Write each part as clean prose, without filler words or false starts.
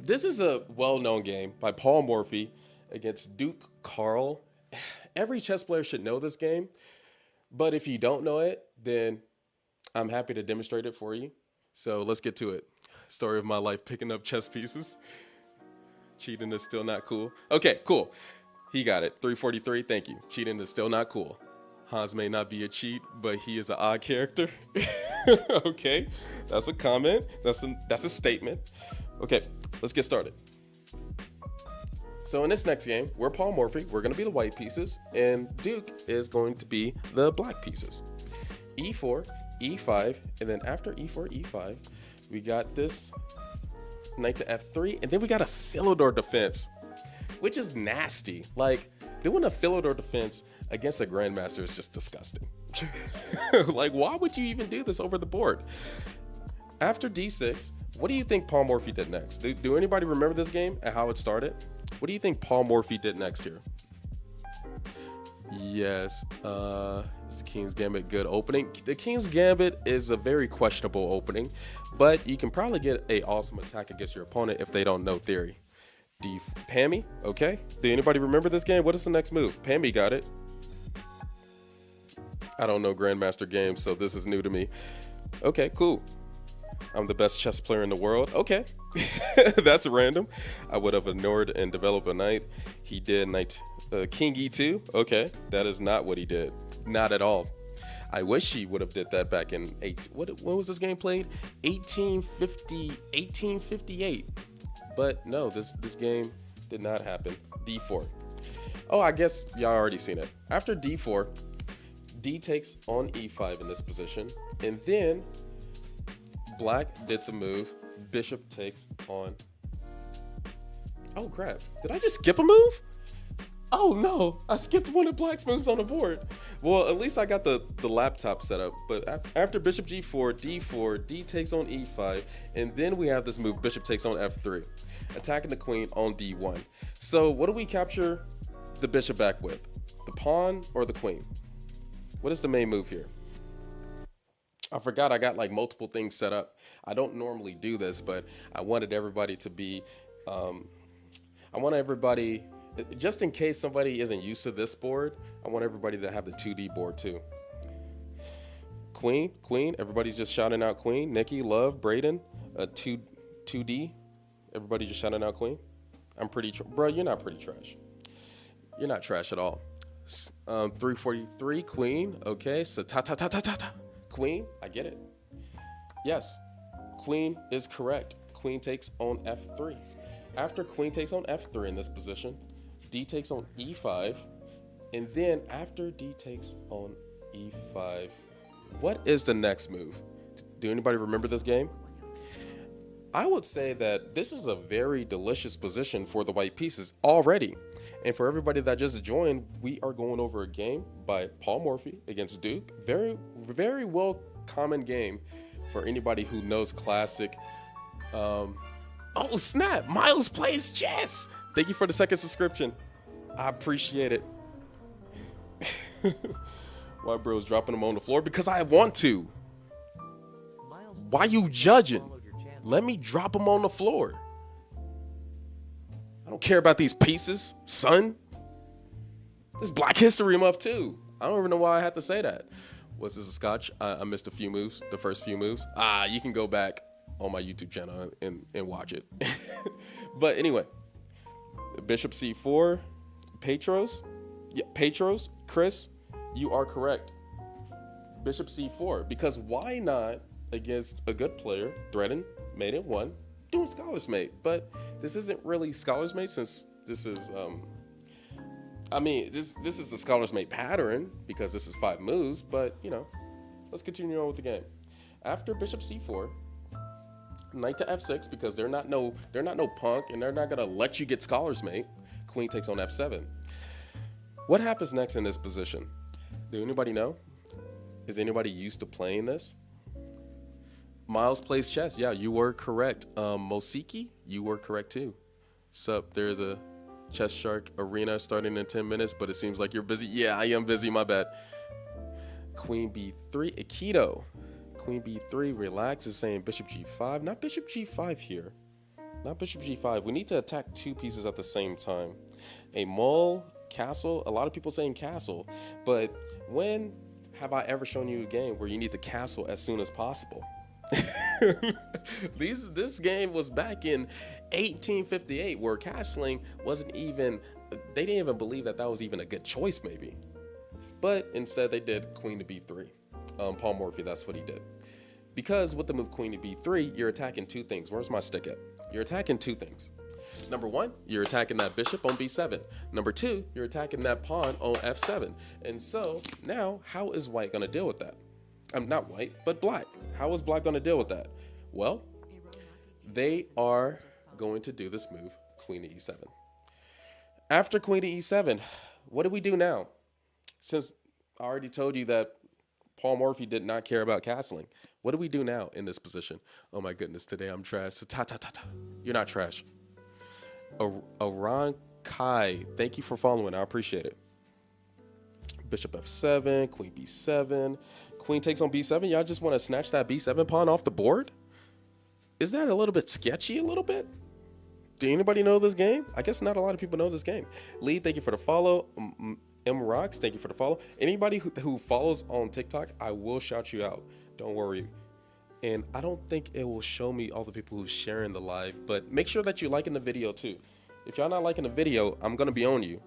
This is a well-known game by Paul Morphy against Duke Carl. Every chess player should know this game, but if you don't know it, then I'm happy to demonstrate it for you. So let's get to it. Story of my life picking up chess pieces. Cheating is still not cool. Okay, cool. He got it. 343, thank you. Cheating is still not cool. Hans may not be a cheat, but he is an odd character. Okay, that's a comment. That's a statement. Okay, let's get started. So in this next game, we're Paul Morphy. We're going to be the white pieces, and Duke is going to be the black pieces. E4, E5, and then after E4, E5, we got this knight to F3, and then we got a Philidor defense, which is nasty. Like, doing a Philidor defense against a grandmaster is just disgusting. Like, why would you even do this over the board? After D6, what do you think Paul Morphy did next? Do anybody remember this game and how it started? What do you think Paul Morphy did next here? Yes, is the King's Gambit good opening? The King's Gambit is a very questionable opening, but you can probably get an awesome attack against your opponent if they don't know theory. Pammy, okay. Do anybody remember this game? What is the next move? Pammy got it. I don't know Grandmaster games, so this is new to me. Okay, cool. I'm the best chess player in the world. Okay, that's random. I would have ignored and developed a knight. He did knight King E2. Okay, that is not what he did. Not at all. I wish he would have did that back in when was this game played? 1858. But no, this game did not happen. D4. Oh, I guess y'all already seen it. After D4, D takes on E5 in this position, and then Black did the move. Bishop takes on. Oh crap! Did I just skip a move? Oh no! I skipped one of Black's moves on the board. Well, at least I got the laptop set up. But after Bishop G4, D4, D takes on E5, and then we have this move. Bishop takes on F3, attacking the queen on D1. So what do we capture the bishop back with? The pawn or the queen? What is the main move here? I forgot I got like multiple things set up. I don't normally do this, but I wanted everybody to be, just in case somebody isn't used to this board, I want everybody to have the 2D board too. Queen, everybody's just shouting out queen. Nikki, Love, Braden, 2D. Everybody just shouting out queen. I'm pretty, bro, you're not pretty trash. You're not trash at all. 343, queen, okay, so ta. Queen, I get it. Yes, queen is correct. Queen takes on F3. After queen takes on F3 in this position, D takes on E5, and then after D takes on E5, what is the next move? Do anybody remember this game? I would say that this is a very delicious position for the white pieces already. And for everybody that just joined, we are going over a game by Paul Morphy against Duke. Very, very well common game for anybody who knows classic. Oh snap, Miles plays chess. Thank you for the second subscription. I appreciate it. Why bro's dropping them on the floor? Because I want to. Why you judging? Let me drop them on the floor. I don't care about these pieces, son. This Black History Month too. I don't even know why I had to say that. Was this a scotch? I missed a few moves, the first few moves. You can go back on my YouTube channel and watch it. But anyway, Bishop C4, Petros. Yeah, Petros, Chris, you are correct. Bishop C4, because why not against a good player, threaten, mate in one, doing Scholar's Mate. But this isn't really Scholar's Mate, since this is this is a Scholar's Mate pattern because this is 5 moves, but you know, let's continue on with the game. After Bishop C4, Knight to F6, because they're not no punk and they're not gonna let you get Scholar's Mate. Queen takes on F7. What happens next in this position? Do anybody know? Is anybody used to playing this? Miles plays chess. Yeah, you were correct. Mosiki, you were correct too. Sup, there's a Chess Shark arena starting in 10 minutes, but it seems like you're busy. Yeah, I am busy, my bad. Queen B3, Aikido. Queen B3, relax, is saying Bishop G5. Not Bishop G5 here. Not bishop g5. We need to attack two pieces at the same time. A mole, castle. A lot of people saying castle, but when have I ever shown you a game where you need to castle as soon as possible? This game was back in 1858, where castling wasn't even, they didn't even believe that was even a good choice, maybe. But instead they did queen to b3. Paul Morphy, that's what he did. Because with the move queen to b3, you're attacking two things. Where's my stick at? You're attacking two things. Number one, you're attacking that bishop on b7. Number two, you're attacking that pawn on f7. And so now, how is white going to deal with that? Not white, but black. How is black going to deal with that? Well, they are going to do this move, queen to e7. After queen to e7, what do we do now? Since I already told you that Paul Morphy did not care about castling, what do we do now in this position? Oh my goodness, today I'm trash. You're not trash. Aran Kai, thank you for following. I appreciate it. Bishop f7, queen b7. Queen takes on b7. Y'all just want to snatch that b7 pawn off the board? Is that a little bit sketchy? A little bit? Do anybody know this game? I guess not a lot of people know this game. Lee, thank you for the follow. M Rocks, thank you for the follow. Anybody who follows on TikTok, I will shout you out. Don't worry. And I don't think it will show me all the people who's sharing the live, but make sure that you're liking the video too. If y'all not liking the video, I'm going to be on you.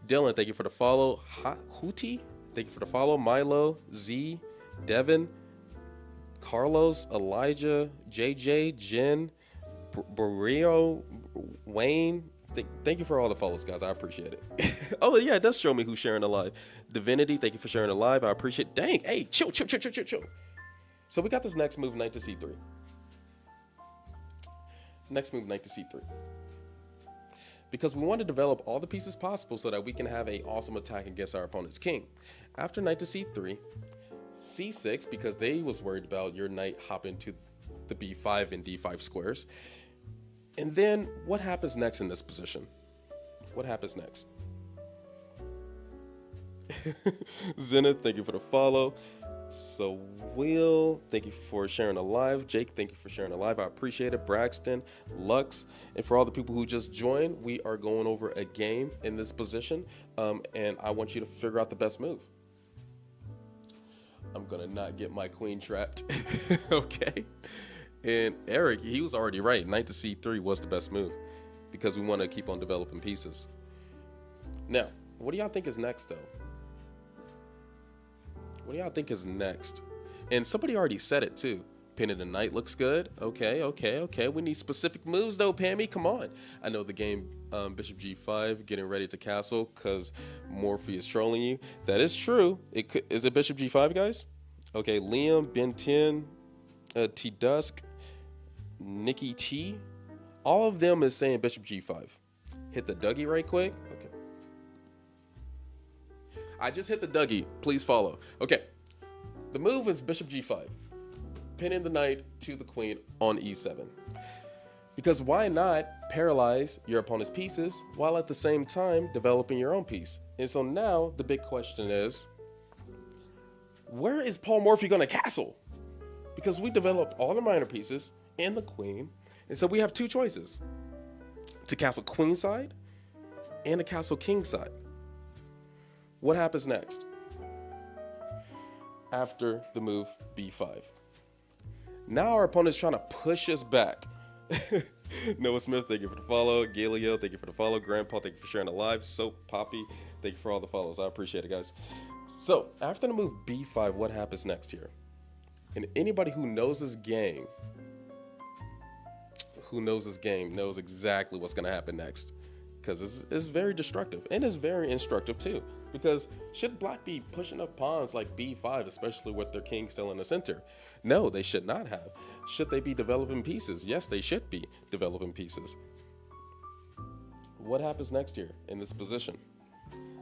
Dylan, thank you for the follow. Hootie, thank you for the follow. Milo, Z, Devin, Carlos, Elijah, JJ, Jen, Barrio, Wayne. Thank you for all the follows, guys. I appreciate it. Oh, yeah, it does show me who's sharing the live. Divinity, thank you for sharing the live. I appreciate it. Dang, hey, chill. So we got this next move, knight to c3. Next move, knight to c3. Because we want to develop all the pieces possible so that we can have an awesome attack against our opponent's king. After knight to c3, c6, because they was worried about your knight hopping to the b5 and d5 squares. And then what happens next in this position? What happens next? Zenith, thank you for the follow. So Will, thank you for sharing a live. Jake, thank you for sharing a live. I appreciate it. Braxton, Lux, and for all the people who just joined, we are going over a game in this position, and I want you to figure out the best move. I'm gonna not get my queen trapped. Okay. And Eric, he was already right. Knight to c3 was the best move because we want to keep on developing pieces. Now, what do y'all think is next, though? What do y'all think is next? And somebody already said it, too. Pinning the knight looks good. Okay. We need specific moves, though, Pammy. Come on. I know the game bishop g5, getting ready to castle because Morphy is trolling you. That is true. Is it bishop g5, guys? Okay, Liam, Ben 10, T Dusk, Nikki T, all of them is saying bishop g5. Hit the Dougie right quick. Okay. I just hit the Dougie. Please follow. Okay. The move is bishop g5. Pinning the knight to the queen on e7. Because why not paralyze your opponent's pieces while at the same time developing your own piece? And so now the big question is, where is Paul Morphy going to castle? Because we developed all the minor pieces and the queen. And so we have two choices. To castle queen side and to castle king side. What happens next? After the move b5. Now our opponent's trying to push us back. Noah Smith, thank you for the follow. Galileo, thank you for the follow. Grandpa, thank you for sharing the live. Soap Poppy, thank you for all the follows. I appreciate it, guys. So after the move b5, what happens next here? And anybody who knows this game, knows exactly what's going to happen next. Because it's very destructive. And it's very instructive, too. Because should black be pushing up pawns like b5, especially with their king still in the center? No, they should not have. Should they be developing pieces? Yes, they should be developing pieces. What happens next here in this position?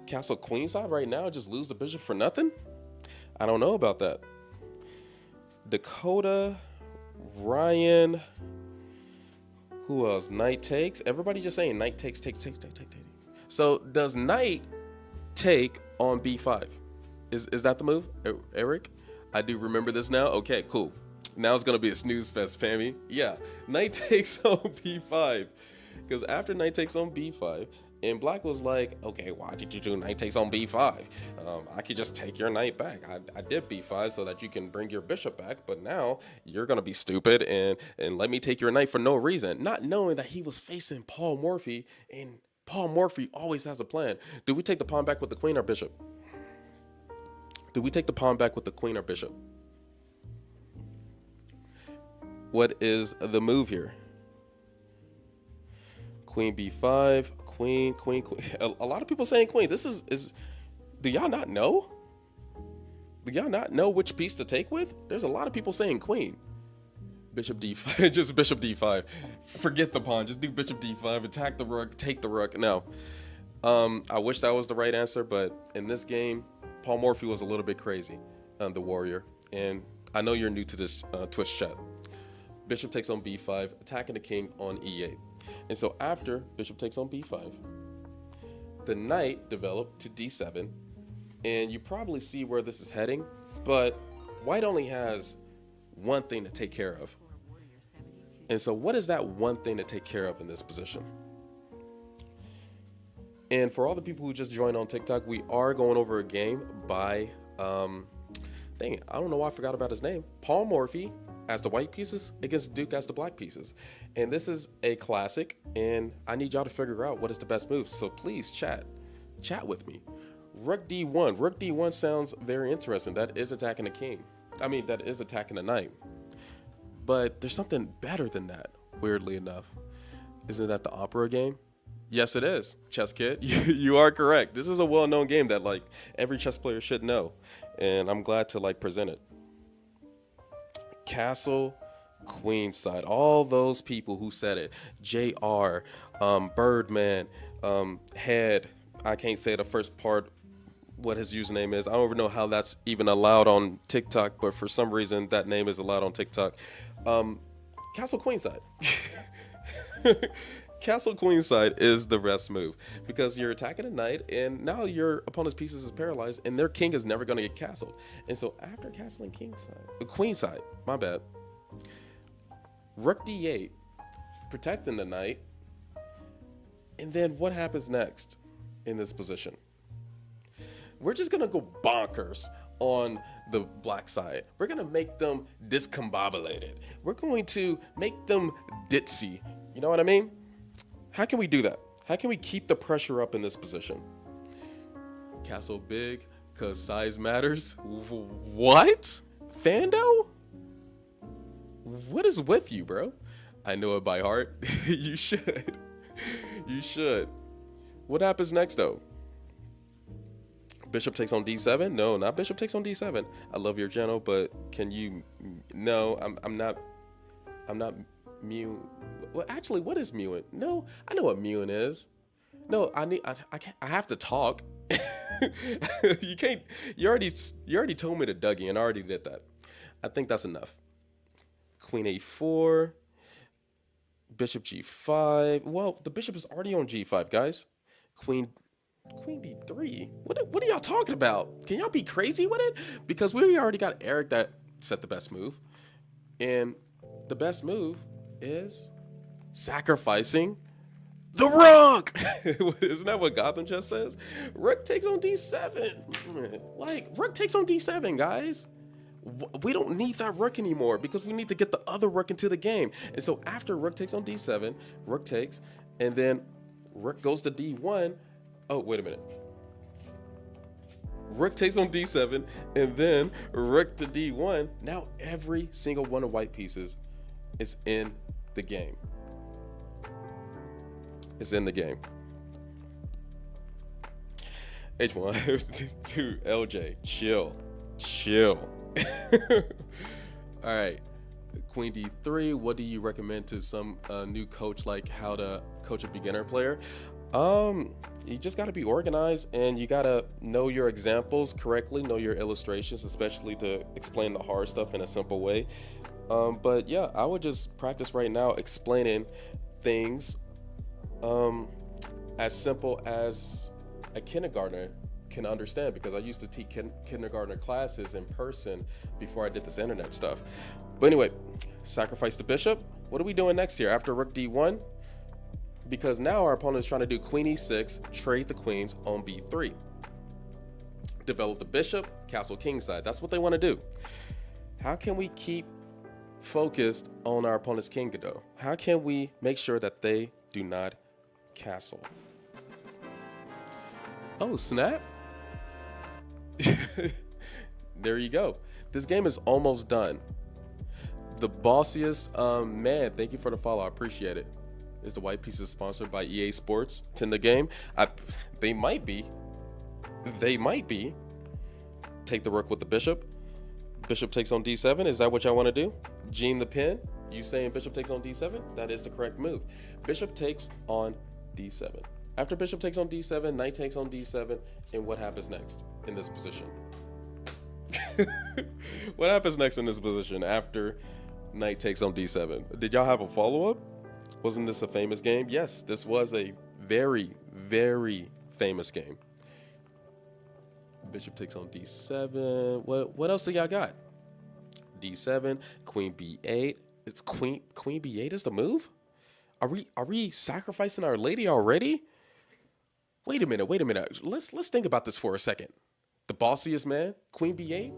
Castle queenside right now, just lose the bishop for nothing? I don't know about that. Dakota, Ryan, who else? Knight takes. Everybody just saying knight takes. So does knight take on b5? Is that the move, Eric? I do remember this now. Okay, cool. Now it's gonna be a snooze fest, Pammy. Yeah, knight takes on b5, because after knight takes on b5, and black was like, okay, why did you do knight takes on b5? I could just take your knight back. I did b5 so that you can bring your bishop back, but now you're gonna be stupid and let me take your knight for no reason, not knowing that he was facing Paul Morphy, and Paul Morphy always has a plan. Do we take the pawn back with the queen or bishop? Do we take the pawn back with the queen or bishop? What is the move here? Queen b5, queen. A lot of people saying queen. This is. Do y'all not know? Do y'all not know which piece to take with? There's a lot of people saying queen. Bishop d5, just bishop d5. Forget the pawn. Just do bishop d5. Attack the rook. Take the rook. No. I wish that was the right answer, but in this game, Paul Morphy was a little bit crazy, the warrior. And I know you're new to this Twitch chat. Bishop takes on b5, attacking the king on e8. And so after bishop takes on b5, the knight developed to d7. And you probably see where this is heading, but white only has one thing to take care of. And so what is that one thing to take care of in this position? And for all the people who just joined on TikTok, we are going over a game by, dang it, I don't know why I forgot about his name. Paul Morphy as the white pieces against Duke as the black pieces. And this is a classic, and I need y'all to figure out what is the best move. So please chat with me. Rook d1. Rook d1 sounds very interesting. That is attacking the king. I mean, that is attacking the knight. But there's something better than that, weirdly enough. Isn't that the opera game? Yes, it is. Chess Kid, you are correct. This is a well-known game that like every chess player should know. And I'm glad to like present it. Castle, queenside. All those people who said it. JR, Birdman, Head. I can't say the first part what his username is. I don't even know how that's even allowed on TikTok, but for some reason that name is allowed on TikTok. Castle queenside. Castle queenside is the best move because you're attacking a knight and now your opponent's pieces is paralyzed and their king is never going to get castled. And so after castling queenside, my bad, rook d8, protecting the knight. And then what happens next in this position? We're just going to go bonkers on the black side. We're going to make them discombobulated. We're going to make them ditzy. You know what I mean? How can we do that? How can we keep the pressure up in this position? Castle big, cause size matters. What? Fando? What is with you, bro? I know it by heart. You should. You should. What happens next though? Bishop takes on d7? No, not bishop takes on d7. I love your channel, but can you? No, I'm not Mew. Well, actually, what is mewing? No, I know what mewing is. No, I have to talk. You can't. You already told me to Dougie, and I already did that. I think that's enough. Queen a4. Bishop g5. Well, the bishop is already on g5, guys. Queen d3. What are y'all talking about? Can y'all be crazy with it? Because we already got Eric that set the best move, and the best move is sacrificing the rook. Isn't that what Gotham Chess says? Rook takes on d7. Like, rook takes on d7, guys. We don't need that rook anymore because we need to get the other rook into the game. And so after rook takes on d7, rook takes, and then rook goes to d1. Oh, wait a minute. Rook takes on d7, and then rook to d1. Now every single one of white pieces is in the game. It's in the game. H1 to LJ. Chill. All right. Queen d3. What do you recommend to some new coach, like how to coach a beginner player? You just got to be organized and you got to know your examples correctly, know your illustrations, especially to explain the hard stuff in a simple way. But yeah, I would just practice right now explaining things as simple as a kindergartner can understand, because I used to teach kindergartner classes in person before I did this internet stuff. But anyway, sacrifice the bishop. What are we doing next here after rook d1? Because now our opponent is trying to do queen e6, trade the queens on b3. Develop the bishop, castle kingside. That's what they want to do. How can we keep focused on our opponent's king though? How can we make sure that they do not castle? Oh, snap. There you go. This game is almost done. The bossiest, man, thank you for the follow. I appreciate it. Is the white pieces sponsored by EA Sports? To the game? They might be. They might be. Take the rook with the bishop. Bishop takes on d7. Is that what y'all want to do? Gene the pin. You saying bishop takes on d7? That is the correct move. Bishop takes on d7. After bishop takes on d7, knight takes on d7, and what happens next in this position? What happens next in this position after knight takes on d7? Did y'all have a follow-up? Wasn't this a famous game? Yes, this was a very, very famous game. Bishop takes on d7. What else do y'all got? d7, queen b8. It's queen b8 is the move? Are we sacrificing our lady already? Wait a minute. Let's think about this for a second. The bossiest man, queen b8.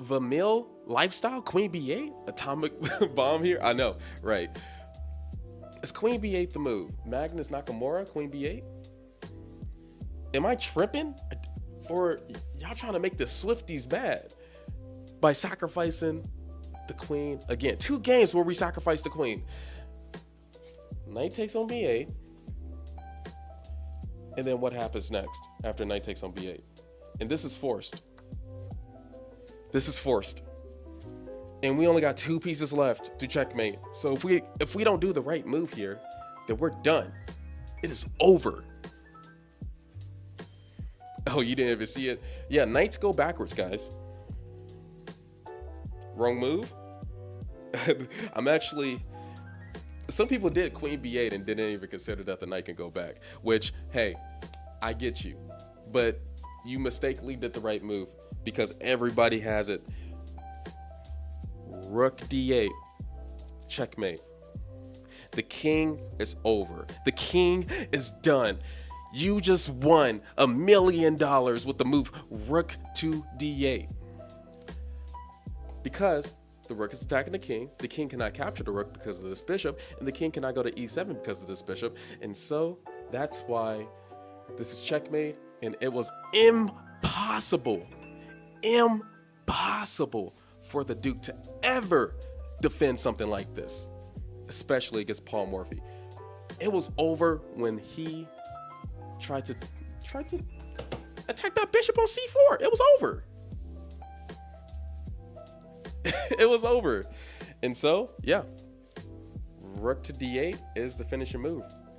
Vamil lifestyle, queen b8. Atomic bomb here. I know, right? Is queen b8 the move? Magnus Nakamura, queen b8. Am I tripping? Or y'all trying to make the Swifties bad by sacrificing the queen again? 2 games where we sacrifice the queen. Knight takes on b8. And then what happens next after knight takes on b8? And this is forced. This is forced. And we only got 2 pieces left to checkmate. So if we don't do the right move here, then we're done. It is over. Oh, you didn't even see it? Yeah, knights go backwards, guys. Wrong move? I'm actually... Some people did queen b8 and didn't even consider that the knight can go back. Which, hey, I get you. But you mistakenly did the right move because everybody has it. Rook d8. Checkmate. The king is over. The king is done. You just won $1 million with the move rook to d8. Because the rook is attacking the king cannot capture the rook because of this bishop, and the king cannot go to e7 because of this bishop. And so that's why this is checkmate, and it was impossible for the Duke to ever defend something like this, especially against Paul Morphy. It was over when he tried to attack that bishop on c4. It was over. It was over. And so, yeah, rook to d8 is the finishing move.